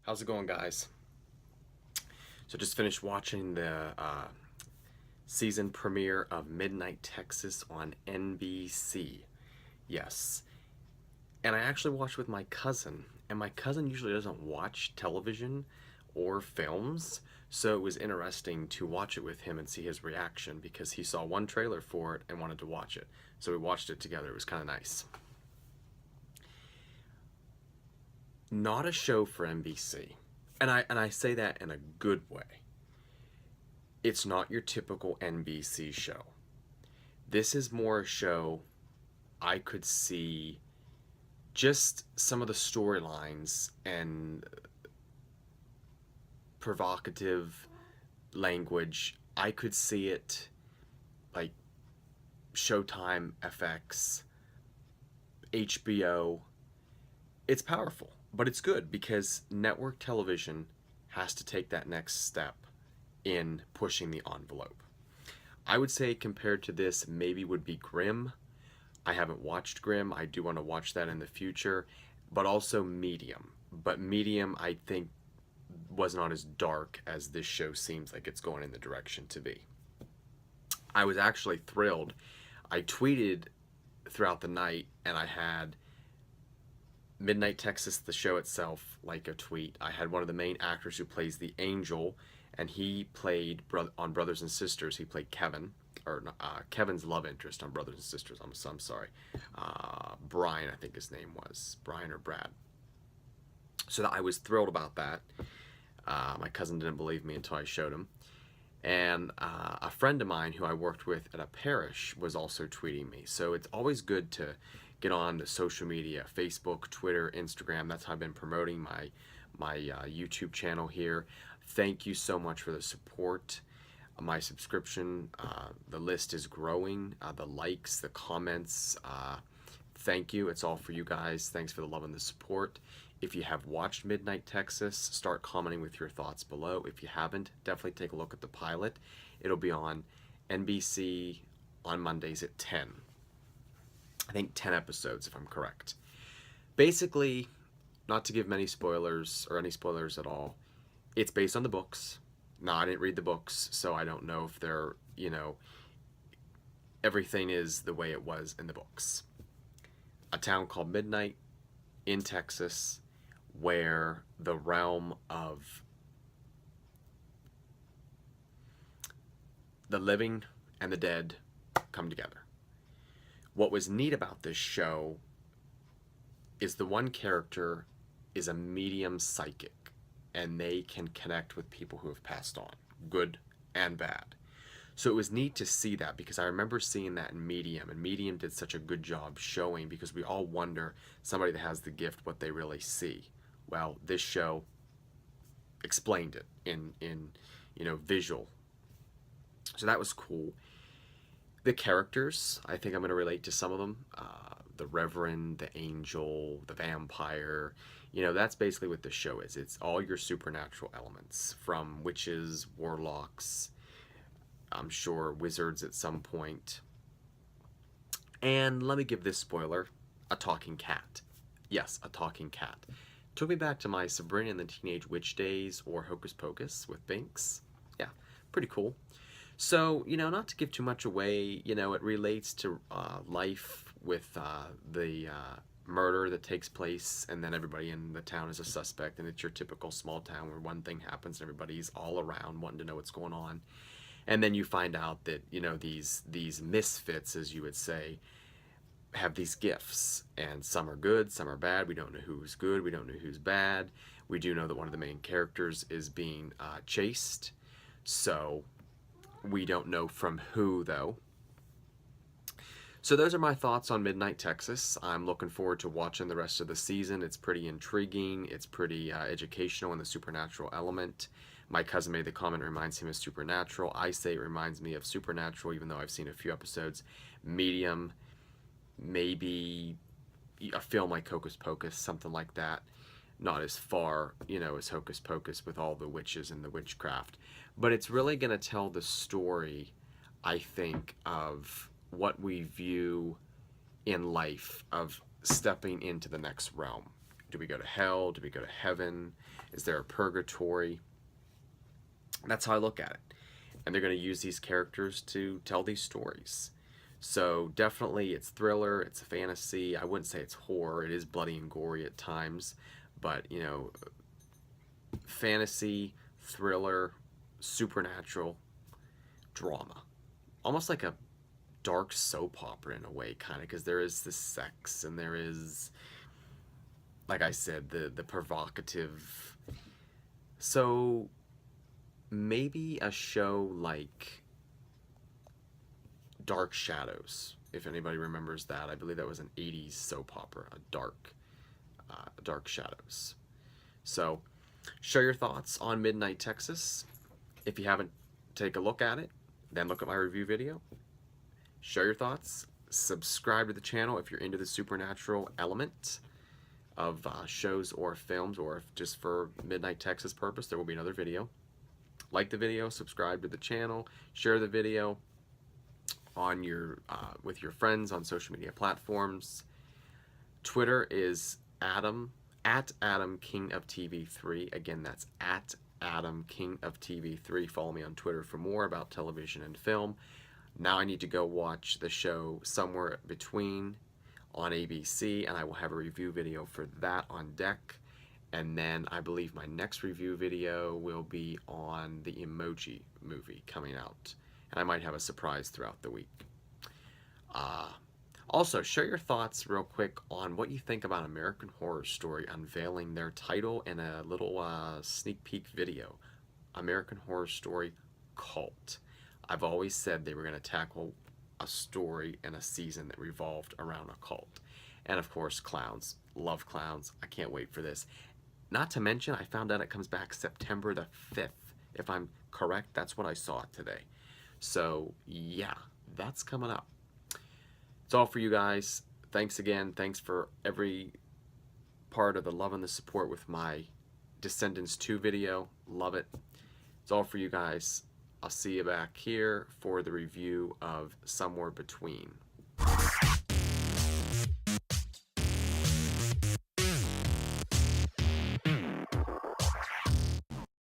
How's it going, guys? So just finished watching the season premiere of Midnight Texas on NBC. Yes. And I actually watched with my cousin, and my cousin usually doesn't watch television or films, so it was interesting to watch it with him and see his reaction because he saw one trailer for it and wanted to watch it. So we watched it together. It was kind of nice. Not a show for NBC. And I say that in a good way. It's not your typical NBC show. This is more a show I could see just some of the storylines and provocative language. I could see it like Showtime, FX, HBO. It's powerful, but it's good because network television has to take that next step in pushing the envelope. I would say compared to this, maybe would be Grimm. I haven't watched Grimm. I do want to watch that in the future, but also Medium. But Medium, I think, was not as dark as this show seems like it's going in the direction to be. I was actually thrilled. I tweeted throughout the night, and I had Midnight Texas, the show itself, like a tweet. I had one of the main actors who plays the Angel, and he played on Brothers and Sisters. He played Kevin, or Kevin's love interest on Brothers and Sisters. I'm sorry, Brian, I think his name was Brian or Brad. So I was thrilled about that. My cousin didn't believe me until I showed him. And a friend of mine who I worked with at a parish was also tweeting me. So it's always good to get on the social media, Facebook, Twitter, Instagram. That's how I've been promoting my YouTube channel here. Thank you so much for the support. My subscription, the list is growing. The likes, the comments, thank you. It's all for you guys. Thanks for the love and the support. If you have watched Midnight Texas, start commenting with your thoughts below. If you haven't, definitely take a look at the pilot. It'll be on NBC on Mondays at 10. I think 10 episodes, if I'm correct. Basically, not to give many spoilers or any spoilers at all, it's based on the books. No, I didn't read the books, so I don't know if they're, everything is the way it was in the books. A town called Midnight in Texas, where the realm of the living and the dead come together. What was neat about this show is the one character is a medium psychic, and they can connect with people who have passed on, good and bad. So it was neat to see that because I remember seeing that in Medium, and Medium did such a good job showing, because we all wonder, somebody that has the gift, what they really see. Well, this show explained it in visual. So that was cool. The characters, I think I'm going to relate to some of them. The Reverend, the Angel, the Vampire. That's basically what the show is. It's all your supernatural elements, from witches, warlocks, I'm sure wizards at some point. And let me give this spoiler, a talking cat. Yes, a talking cat. Took me back to my Sabrina and the Teenage Witch days, or Hocus Pocus with Binks. Yeah, pretty cool. So, not to give too much away, it relates to life with the murder that takes place, and then everybody in the town is a suspect, and it's your typical small town where one thing happens and everybody's all around wanting to know what's going on. And then you find out that, these misfits, as you would say, have these gifts, and some are good, some are bad. We don't know who's good, we don't know who's bad. We do know that one of the main characters is being chased, so we don't know from who, though. So those are my thoughts on Midnight Texas. I'm looking forward to watching the rest of the season. It's pretty intriguing. It's pretty educational in the supernatural element. My cousin made the comment, it reminds him of Supernatural. I say it reminds me of Supernatural, even though I've seen a few episodes. Medium, maybe a film like Hocus Pocus, something like that. Not as far, as Hocus Pocus with all the witches and the witchcraft. But it's really going to tell the story, I think, of what we view in life, of stepping into the next realm. Do we go to hell? Do we go to heaven? Is there a purgatory? That's how I look at it. And they're going to use these characters to tell these stories. So definitely it's thriller, it's fantasy. I wouldn't say it's horror. It is bloody and gory at times. But, you know, fantasy, thriller, supernatural, drama. Almost like a dark soap opera in a way, kind of, because there is the sex and there is, like I said, the provocative. So maybe a show like Dark Shadows, if anybody remembers that. I believe that was an 80s soap opera, a Dark Shadows. So share your thoughts on Midnight Texas. If you haven't, take a look at it, then look at my review video. Share your thoughts. Subscribe to the channel if you're into the supernatural element of shows or films, or if just for Midnight Texas purpose, there will be another video. Like the video, subscribe to the channel, share the video on your with your friends on social media platforms. Twitter is Adam King of TV3. Again, that's at Adam King of TV3. Follow me on Twitter for more about television and film. Now I need to go watch the show Somewhere Between on ABC, and I will have a review video for that on deck. And then I believe my next review video will be on the Emoji Movie coming out. And I might have a surprise throughout the week. Also, share your thoughts real quick on what you think about American Horror Story unveiling their title in a little sneak peek video. American Horror Story Cult. I've always said they were going to tackle a story and a season that revolved around a cult. And of course, clowns. Love clowns. I can't wait for this. Not to mention, I found out it comes back September the 5th. If I'm correct, that's what I saw today. So, yeah, that's coming up. It's all for you guys. Thanks again. Thanks for every part of the love and the support with my Descendants 2 video. Love it. It's all for you guys. I'll see you back here for the review of Somewhere Between.